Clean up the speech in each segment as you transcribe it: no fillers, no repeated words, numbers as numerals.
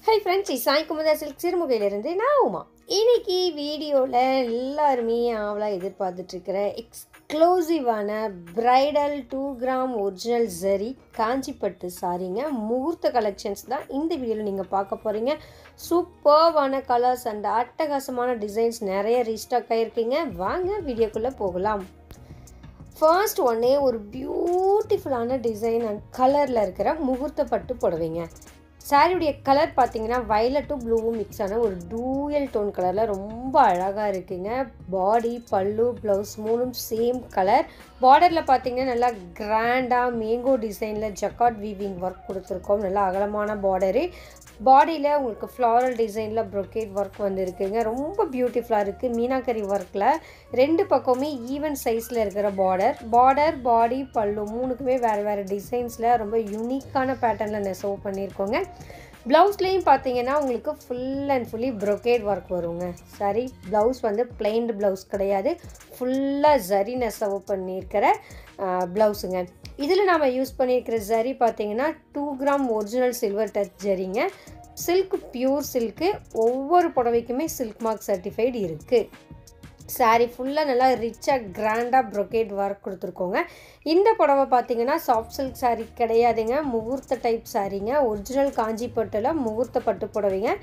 High friends, Sai Kumudha silk சிறுமுகையிலிருந்து நான் உமா. இன்னைக்கு வீடியோவில் எல்லாருமே ஆவலாக எதிர்பார்த்துட்ருக்கிற எக்ஸ்க்ளூசிவான பிரைடல் 2 கிராம் ஒரிஜினல் ஜரி காஞ்சிப்பட்டு சாரீங்க முகூர்த்த கலெக்ஷன்ஸ் தான் இந்த வீடியோவில் நீங்கள் பார்க்க போகிறீங்க. சூப்பர்வான கலர்ஸ் அண்ட் அட்டகாசமான டிசைன்ஸ் நிறைய ரீஸ்டாக் ஆகிருக்கீங்க. வாங்க வீடியோக்குள்ளே போகலாம். ஃபர்ஸ்ட் ஒன்னே ஒரு பியூட்டிஃபுல்லான டிசைன் அண்ட் கலரில் இருக்கிற முகூர்த்த பட்டு புடவைங்க. சாரியுடைய கலர் பார்த்தீங்கன்னா வயலட்டும் ப்ளூவும் மிக்ஸ் ஆன ஒரு டூயல் டோன் கலரில் ரொம்ப அழகாக இருக்குங்க. பாடி, பல்லு, ப்ளவுஸ் மூணும் சேம் கலர். பார்டரில் பார்த்தீங்கன்னா நல்லா கிராண்டாக மேங்கோ டிசைனில் ஜக்கார்ட் வீவிங் ஒர்க் கொடுத்துருக்கோம். நல்லா அகலமான பார்டரு. பாடியில் உங்களுக்கு ஃப்ளாரல் டிசைனில் ப்ரொக்கேட் ஒர்க் வந்துருக்குங்க. ரொம்ப பியூட்டிஃபுல்லாக இருக்குது. மீனாக்கரி ஒர்க்கில் ரெண்டு பக்கமே ஈவன் சைஸில் இருக்கிற பார்டர், பாடி, பல்லு மூணுக்குமே வேறு வேறு டிசைன்ஸில் ரொம்ப யூனிக்கான பேட்டர்னில் நெசவு பண்ணியிருக்கோங்க. ப்ளவுஸ்லேயும் பார்த்தீங்கன்னா உங்களுக்கு full and fully brocade work வருங்க. சரி, ப்ளவுஸ் வந்து பிளைன்டு ப்ளவுஸ் கிடையாது, ஃபுல்லாக ஜரி நெசவு பண்ணியிருக்கிற ப்ளவுஸுங்க. இதில் நாம் யூஸ் பண்ணியிருக்கிற ஜரி பார்த்தீங்கன்னா 2 கிராம் ஒரிஜினல் சில்வர் டச் ஜரிங்க. Silk, pure silk. ஒவ்வொரு புடவைக்குமே சில்க் மார்க் சர்டிஃபைடு இருக்குது. சாரீ ஃபுல்லாக நல்லா ரிச்சாக கிராண்டாக ப்ரொக்கேட் ஒர்க் கொடுத்துருக்கோங்க. இந்த புடவை பார்த்தீங்கன்னா சாஃப்ட் சில்க் சாரீ கிடையாதுங்க, முகூர்த்த டைப் சாரீங்க. ஒரிஜினல் காஞ்சிப்பட்டில் முகூர்த்த பட்டு புடவைங்க.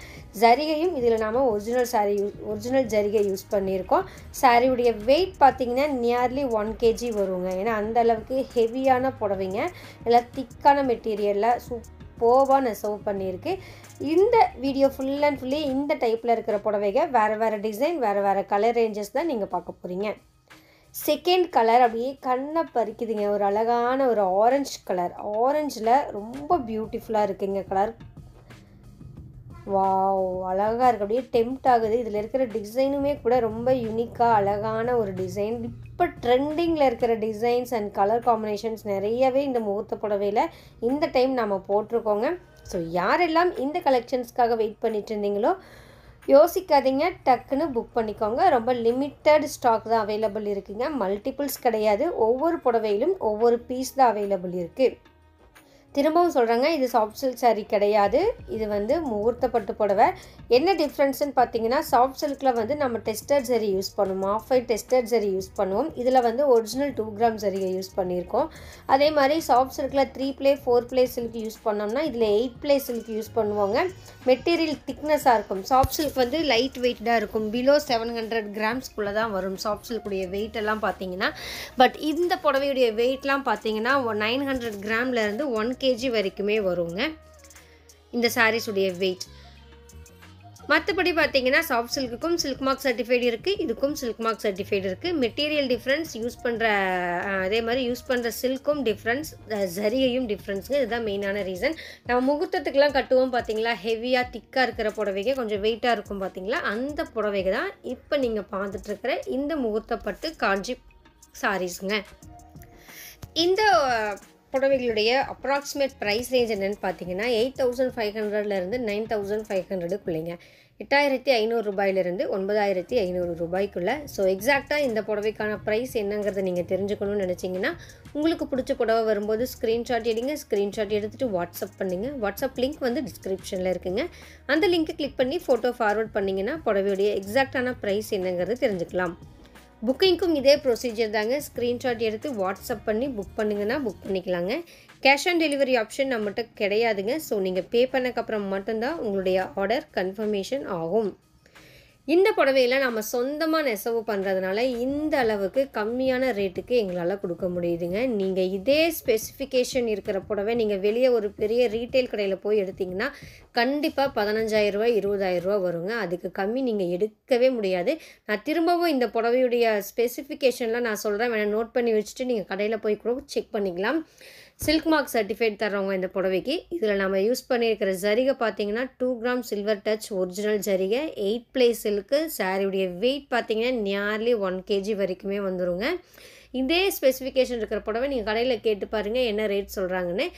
ஜரிகையும் இதில் நாம் ஒரிஜினல் ஜரிகை யூஸ் பண்ணியிருக்கோம். சாரியுடைய வெயிட் பார்த்தீங்கன்னா நியர்லி 1 kg வருங்க. ஏன்னா அந்த அளவுக்கு ஹெவியான புடவைங்க. நல்லா திக்கான மெட்டீரியலில் சூப்பராக நெசவு பண்ணியிருக்கு. இந்த வீடியோ ஃபுல் அண்ட் ஃபுல்லி இந்த டைப்பில் இருக்கிற புடவைங்க வேறு டிசைன், வேறு கலர் ரேஞ்சஸ் தான் நீங்கள் பார்க்க போகிறீங்க. செகண்ட் கலர் அப்படியே கண்ணை பறிக்குதுங்க. ஒரு அழகான ஒரு ஆரஞ்சு கலர். ஆரஞ்சில் ரொம்ப பியூட்டிஃபுல்லாக இருக்குங்க கலர். வாவ், அழகாக இருக்குது. அப்படியே டெம்ப்ட் ஆகுது. இதில் இருக்கிற டிசைனுமே கூட ரொம்ப யூனிக்காக அழகான ஒரு டிசைன். இப்போ ட்ரெண்டிங்கில் இருக்கிற டிசைன்ஸ் அண்ட் கலர் காம்பினேஷன்ஸ் நிறையவே இந்த முகூர்த்த புடவையில் இந்த டைம் நம்ம போட்டிருக்கோங்க. ஸோ யாரெல்லாம் இந்த கலெக்ஷன்ஸ்க்காக வெயிட் பண்ணிட்டு இருந்தீங்களோ யோசிக்காதீங்க, டக்குன்னு புக் பண்ணிக்கோங்க. ரொம்ப லிமிட்டட் ஸ்டாக் தான் அவைலபிள் இருக்குங்க. மல்டிபிள்ஸ் கிடையாது. ஒவ்வொரு புடவையிலும் ஒவ்வொரு பீஸ் தான் அவைலபிள் இருக்குது. திரும்பவும் சொல்கிறாங்க, இது சாஃப்ட் சில்க் சாரீ கிடையாது, இது வந்து முகூர்த்த பட்டு புடவை. என்ன டிஃப்ரென்ஸ்ன்னு பார்த்தீங்கன்னா, சாஃப்ட் சில்கில் வந்து நம்ம டெஸ்டட் ஜரி யூஸ் பண்ணுவோம், off white tested zari use பண்ணுவோம். இதில் வந்து ஒரிஜினல் 2 கிராம் ஜரியை யூஸ் பண்ணியிருக்கோம். அதே மாதிரி சாஃப்ட் சில்கில் 3 ப்ளே 4 ப்ளே சில்க் யூஸ் பண்ணோம்னா இதில் 8 ப்ளே சில்க் யூஸ் பண்ணுவாங்க. மெட்டீரியல் திக்னஸாக இருக்கும். சாஃப்ட் சில்க் வந்து லைட் வெயிட்டாக இருக்கும். பிலோ 700 கிராம்ஸ்குள்ளே தான் வரும் சாஃப்ட் சில்குடைய வெயிட் எல்லாம் பார்த்தீங்கன்னா. பட் இந்த புடவையுடைய வெயிட்லாம் பார்த்தீங்கன்னா 900 கிராம்லேருந்து 1 kg வரைக்குமே வருங்க இந்த சாரீஸுடைய வெயிட். மற்றபடி பார்த்தீங்கன்னா சாஃப்ட் சில்க்குக்கும் சில்க் மார்க் சர்டிஃபைடு இருக்குது, இதுக்கும் சில்க் மார்க் சர்டிஃபைடு இருக்குது. மெட்டீரியல் டிஃப்ரென்ஸ், அதே மாதிரி யூஸ் பண்ணுற சில்க்கும் டிஃப்ரென்ஸ், ஜரிகையும் டிஃப்ரென்ஸுங்க. இதுதான் மெயினான ரீசன். நம்ம முகூர்த்தத்துக்கெலாம் கட்டுவோம் பார்த்தீங்களா, ஹெவியாக திக்காக இருக்கிற புடவைங்க, கொஞ்சம் வெயிட்டாக இருக்கும் பார்த்தீங்களா, அந்த புடவைங்க தான் இப்போ நீங்கள் பார்த்துட்ருக்கிற இந்த முகூர்த்த பட்டு காஞ்சி சாரீஸுங்க. இந்த புடவைகளுடைய அப்ராக்சிமேட் ப்ரைஸ் ரேஞ்ச் என்னென்னு பார்த்தீங்கன்னா 8500லேருந்து 9500க்குள்ளேங்க. 8500 ரூபாயிலிருந்து 9500 ரூபாய்க்குள்ளே. ஸோ எக்ஸாக்டாக இந்த புடவைக்கான ப்ரைஸ் என்னங்கிறத நீங்கள் தெரிஞ்சுக்கணும்னு நினச்சிங்கன்னா உங்களுக்கு பிடிச்ச புடவை வரும்போது ஸ்க்ரீன்ஷாட் எடுங்க. ஸ்க்ரீன்ஷாட் எடுத்துகிட்டு வாட்ஸ்அப் பண்ணுங்கள். வாட்ஸ்அப் லிங்க் வந்து டிஸ்கிரிப்ஷனில் இருக்குங்க. அந்த லிங்க்கை கிளிக் பண்ணி ஃபோட்டோ ஃபார்வர்ட் பண்ணிங்கன்னா புடவையுடைய எக்ஸாக்டான ப்ரைஸ் என்னங்கிறது தெரிஞ்சுக்கலாம். புக்கிங்க்கும் இதே ப்ரொசீஜர் தாங்க. ஸ்க்ரீன்ஷாட் எடுத்து வாட்ஸ்அப் பண்ணி புக் பண்ணுங்கன்னா புக் பண்ணிக்கலாங்க. கேஷ் ஆன் டெலிவரி ஆப்ஷன் நம்மகிட்ட கிடையாதுங்க. ஸோ நீங்கள் பே பண்ணக்கப்புறம் மட்டும்தான் உங்களுடைய ஆர்டர் கன்ஃபர்மேஷன் ஆகும். இந்த புடவையில் நம்ம சொந்தமாக நெசவு பண்ணுறதுனால இந்த அளவுக்கு கம்மியான ரேட்டுக்கு எங்களால் கொடுக்க முடியுதுங்க. நீங்கள் இதே ஸ்பெசிஃபிகேஷன் இருக்கிற புடவை நீங்கள் வெளியே ஒரு பெரிய ரீட்டைல் கடையில் போய் எடுத்திங்கன்னா கண்டிப்பாக 15000 ரூபா 20000 ரூபா வருங்க. அதுக்கு கம்மி நீங்கள் எடுக்கவே முடியாது. நான் திரும்பவும் இந்த புடவையுடைய ஸ்பெசிஃபிகேஷன்லாம் நான் சொல்கிறேன், வேணால் நோட் பண்ணி வச்சுட்டு நீங்கள் கடையில் போய் கூட செக் பண்ணிக்கலாம். சில்க் மார்க் சர்டிஃபைட் தர்றவங்க இந்த புடவைக்கு. இதில் நம்ம யூஸ் பண்ணியிருக்கிற ஜரிகை பார்த்தீங்கன்னா 2 கிராம் சில்வர் டச் ஒரிஜினல் ஜரிகை, 8 ப்ளே சில்க்கு. சாரியுடைய வெயிட் பார்த்தீங்கன்னா நியர்லி 1 kg வரைக்குமே வந்துடுங்க. இதே ஸ்பெசிஃபிகேஷன் இருக்கிற புடவை நீங்கள் கடையில் கேட்டு பாருங்கள் என்ன ரேட் சொல்கிறாங்கன்னு.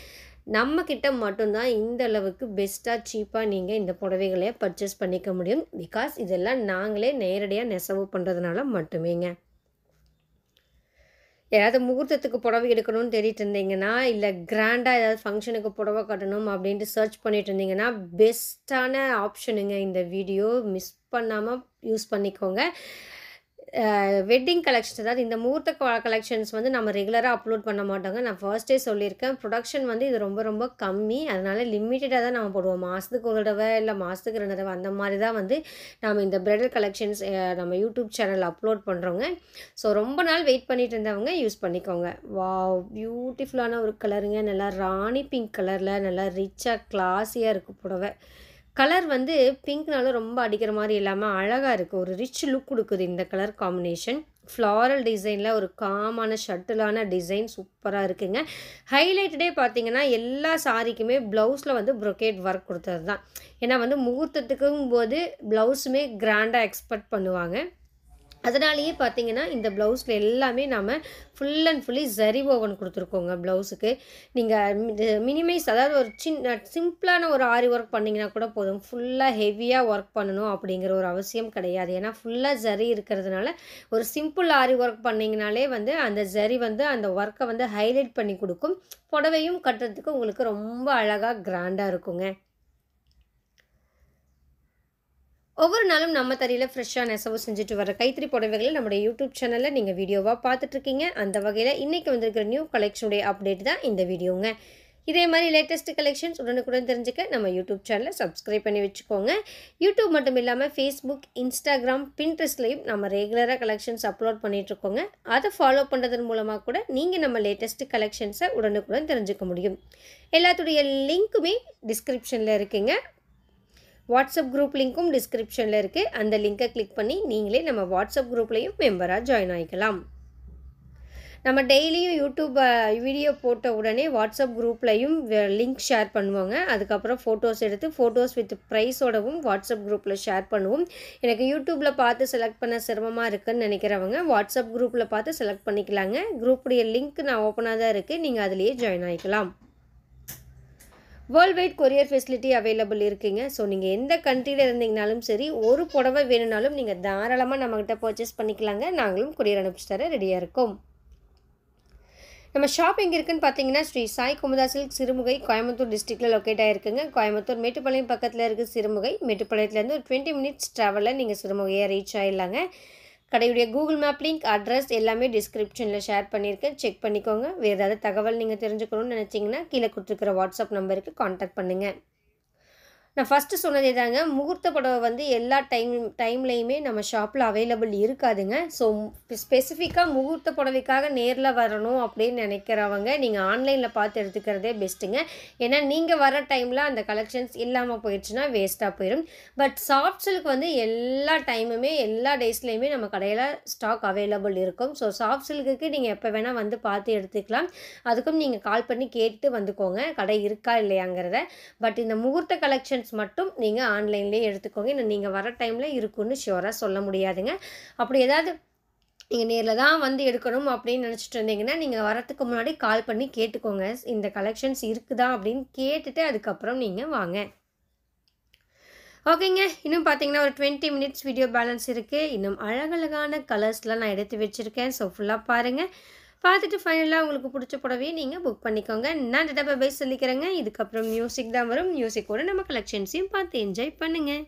நம்மக்கிட்ட மட்டும்தான் இந்த அளவுக்கு பெஸ்ட்டாக சீப்பாக நீங்கள் இந்த புடவைகளை பர்ச்சேஸ் பண்ணிக்க முடியும். பிகாஸ் இதெல்லாம் நாங்களே நேரடியாக நெசவு பண்ணுறதுனால மட்டுமேங்க. ஏதாவது முகூர்த்தத்துக்கு புடவை எடுக்கணும்னு தேடிட்டு இருந்தீங்கன்னா, இல்ல கிராண்டா ஏதாவது ஃபங்ஷனுக்கு புடவை கட்டணும் அப்படின்ட்டு சர்ச் பண்ணிட்டு இருந்தீங்கன்னா, பெஸ்ட்டான ஆப்ஷனுங்க இந்த வீடியோ. மிஸ் பண்ணாம யூஸ் பண்ணிக்கோங்க. வெட்டிங் கலெக்ஷன்ஸ் அதாவது இந்த முகூர்த்த கலெக்ஷன்ஸ் வந்து நம்ம ரெகுலராக அப்லோட் பண்ண மாட்டோங்க. நான் ஃபர்ஸ்ட்டே சொல்லியிருக்கேன். ப்ரொடக்ஷன் வந்து இது ரொம்ப ரொம்ப கம்மி. அதனால லிமிட்டடாக தான் நம்ம போடுவோம். மாதத்துக்கு ஒரு தடவை இல்லை மாதத்துக்கு 2 தடவை அந்த மாதிரி தான் வந்து நம்ம இந்த பிரைடல் கலெக்ஷன்ஸ் நம்ம யூடியூப் சேனல் அப்லோட் பண்ணுறோங்க. ஸோ ரொம்ப நாள் வெயிட் பண்ணிட்டு இருந்தவங்க யூஸ் பண்ணிக்கோங்க. வாவ்! பியூட்டிஃபுல்லான ஒரு கலருங்க. நல்லா ராணி பிங்க் கலரில் நல்லா ரிச்சாக கிளாஸியாக இருக்குது புடவை. கலர் வந்து பிங்க்னாலும் ரொம்ப அடிக்கிற மாதிரி இல்லாமல் அழகாக இருக்குது. ஒரு ரிச் லுக் கொடுக்குது இந்த கலர் காம்பினேஷன். ஃப்ளாரல் டிசைனில் ஒரு காமான ஷட்டிலான டிசைன் சூப்பராக இருக்குங்க. ஹைலைட்டடே பார்த்தீங்கன்னா எல்லா சாரிக்குமே ப்ளவுஸில் வந்து ப்ரொக்கேட் ஒர்க் கொடுத்தது தான். ஏன்னா வந்து முகூர்த்தத்துக்கும் போது ப்ளவுஸுமே கிராண்டாக எக்ஸ்பெக்ட் பண்ணுவாங்க. அதனாலேயே பார்த்தீங்கன்னா இந்த ப்ளவுஸில் எல்லாமே நம்ம full and fully zari woven கொடுத்துருக்கோங்க ப்ளவுஸுக்கு. நீங்கள் மினிமைஸ் அதாவது ஒரு சிம்பிளான ஒரு ஆரி ஒர்க் பண்ணிங்கன்னா கூட போதும். ஃபுல்லாக ஹெவியாக ஒர்க் பண்ணணும் அப்படிங்கிற ஒரு அவசியம் கிடையாது. ஏன்னா ஃபுல்லாக ஜரி இருக்கிறதுனால ஒரு சிம்பிள் ஆரி ஒர்க் பண்ணிங்கனாலே வந்து அந்த ஜரி வந்து அந்த ஒர்க்கை வந்து ஹைலைட் பண்ணி கொடுக்கும். புடவையும் கட்டுறதுக்கு உங்களுக்கு ரொம்ப அழகாக கிராண்டாக இருக்குங்க. ஒவ்வொரு நாளும் நம்ம தறியில் ஃப்ரெஷ்ஷாக நெசவு செஞ்சுட்டு வர கைத்தறி புடவைகளை நம்முடைய யூடியூப் சேனலில் நீங்கள் வீடியோவாக பார்த்துட்ருக்கீங்க. அந்த வகையில் இன்றைக்கி வந்திருக்கிற நியூ கலெக்ஷனுடைய அப்டேட் தான் இந்த வீடியோங்க. இதே மாதிரி லேட்டஸ்ட் கலெக்ஷன்ஸ் உடனுக்குடன் தெரிஞ்சுக்க நம்ம யூடியூப் சேனலை சப்ஸ்கிரைப் பண்ணி வச்சுக்கோங்க. யூடியூப் மட்டும் இல்லாமல் ஃபேஸ்புக், இன்ஸ்டாகிராம், பின்ட்ரெஸ்ட்லையும் நம்ம ரெகுலராக கலெக்ஷன்ஸ் அப்லோட் பண்ணிகிட்ருக்கோங்க. அதை ஃபாலோ பண்ணுறதன் மூலமாக கூட நீங்கள் நம்ம லேட்டஸ்ட் கலெக்ஷன்ஸை உடனுக்குடன் தெரிஞ்சுக்க முடியும். எல்லாத்துடைய லிங்க்குமே டிஸ்கிரிப்ஷனில் இருக்குங்க. வாட்ஸ்அப் குரூப் லிங்க்கும் டிஸ்கிரிப்ஷனில் இருக்குது. அந்த லிங்கை கிளிக் பண்ணி நீங்களே நம்ம வாட்ஸ்அப் குரூப்லேயும் மெம்பராக ஜாயின் ஆகிக்கலாம். நம்ம டெய்லியும் யூடியூப் வீடியோ போட்ட உடனே வாட்ஸ்அப் குரூப்லையும் லிங்க் ஷேர் பண்ணுவாங்க. அதுக்கப்புறம் ஃபோட்டோஸ் எடுத்து ஃபோட்டோஸ் வித் ப்ரைஸோடவும் வாட்ஸ்அப் குரூப்பில் ஷேர் பண்ணுவோம். எனக்கு யூடியூப்பில் பார்த்து செலக்ட் பண்ண சிரமமாக இருக்குதுன்னு நினைக்கிறவங்க வாட்ஸ்அப் குரூப்பில் பார்த்து செலக்ட் பண்ணிக்கலாங்க. குரூப்புடைய லிங்க் நான் ஓப்பனாக தான் இருக்குது. நீங்கள் அதிலேயே ஜாயின் ஆகிக்கலாம். World wide courier facility available இருக்குங்க. ஸோ நீங்கள் எந்த கண்ட்ரியில் இருந்தீங்கனாலும் சரி, ஒரு புடவை வேணும்னாலும் நீங்கள் தாராளமாக நம்மக்கிட்ட பர்ச்சேஸ் பண்ணிக்கலாங்க. நாங்களும் கொரியர் அனுப்பிச்சு தர ரெடியாக இருக்கோம். நம்ம ஷாப் எங்கே இருக்குன்னு பார்த்தீங்கன்னா ஸ்ரீ சாய் குமுதா சில்க் சிறுமுகை கோயம்புத்தூர் டிஸ்ட்ரிக்டில் லொக்கேட் ஆகிருக்குங்க. கோயம்புத்தூர் மேட்டுப்பாளையம் பக்கத்தில் இருக்குது சிறுமுகை. மேட்டுப்பாளையத்துலேருந்து ஒரு 20 மினிட்ஸ் ட்ராவலில் நீங்கள் சிறுமுகையை ரீச் ஆகிடலாங்க. கடையுடைய கூகுள் மேப் லிங்க், அட்ரஸ் எல்லாமே டிஸ்கிரிப்ஷனில் ஷேர் பண்ணியிருக்கேன். செக் பண்ணிக்கோங்க. வேறு ஏதாவது தகவல் நீங்கள் தெரிஞ்சுக்கணும்னு நினச்சிங்கன்னா கீழே கொடுத்துருக்கிற வாட்ஸ்அப் நம்பருக்கு கான்டாக்ட் பண்ணுங்கள். நான் ஃபஸ்ட்டு சொன்னதே தாங்க, முகூர்த்த புடவை வந்து எல்லா டைம்லேயுமே நம்ம ஷாப்பில் அவைலபிள் இருக்காதுங்க. ஸோ ஸ்பெசிஃபிக்காக முகூர்த்த புடவைக்காக நேரில் வரணும் அப்படின்னு நினைக்கிறவங்க நீங்கள் ஆன்லைனில் பார்த்து எடுத்துக்கிறதே பெஸ்ட்டுங்க. ஏன்னா நீங்கள் வர டைமில் அந்த கலெக்ஷன்ஸ் இல்லாமல் போயிடுச்சுன்னா வேஸ்ட்டாக போயிடும். பட் சாஃப்ட் சில்க் வந்து எல்லா டைமுமே எல்லா டேஸ்லேயுமே நம்ம கடையில் ஸ்டாக் அவைலபிள் இருக்கும். ஸோ சாஃப்ட் சில்க்குக்கு நீங்கள் எப்போ வேணால் வந்து பார்த்து எடுத்துக்கலாம். அதுக்கும் நீங்கள் கால் பண்ணி கேட்டு வந்துக்கோங்க கடை இருக்கா இல்லையாங்கிறத. பட் இந்த முகூர்த்த கலெக்ஷன்ஸ் மட்டும் நீங்கள் ஆன்லைன்லேயே எடுத்துக்கோங்க. இன்னும் நீங்கள் வர டைமில் இருக்குன்னு ஷியோராக சொல்ல முடியாதுங்க. அப்படி ஏதாவது நீங்கள் நேரில் தான் வந்து எடுக்கணும் அப்படின்னு நினச்சிட்டு இருந்தீங்கன்னா நீங்கள் வரத்துக்கு முன்னாடி கால் பண்ணி கேட்டுக்கோங்க. இந்த கலெக்ஷன்ஸ் இருக்குதா அப்படின்னு கேட்டுட்டு அதுக்கப்புறம் நீங்கள் வாங்க. ஓகேங்க. இன்னும் பார்த்தீங்கன்னா ஒரு 20 மினிட்ஸ் வீடியோ பேலன்ஸ் இருக்குது. இன்னும் அழகழகான கலர்ஸ்லாம் நான் எடுத்து வச்சுருக்கேன். ஸோ ஃபுல்லாக பாருங்கள். பார்த்துட்டு ஃபைனலாக உங்களுக்கு பிடிச்ச புடவையை நீங்கள் புக் பண்ணிக்கோங்க. நான் டேட்டா பை சொல்லிக்கிறேங்க. இதுக்கப்புறம் மியூசிக் தான் வரும். மியூசிக்கோட நம்ம கலெக்ஷன்ஸையும் பார்த்து என்ஜாய் பண்ணுங்கள்.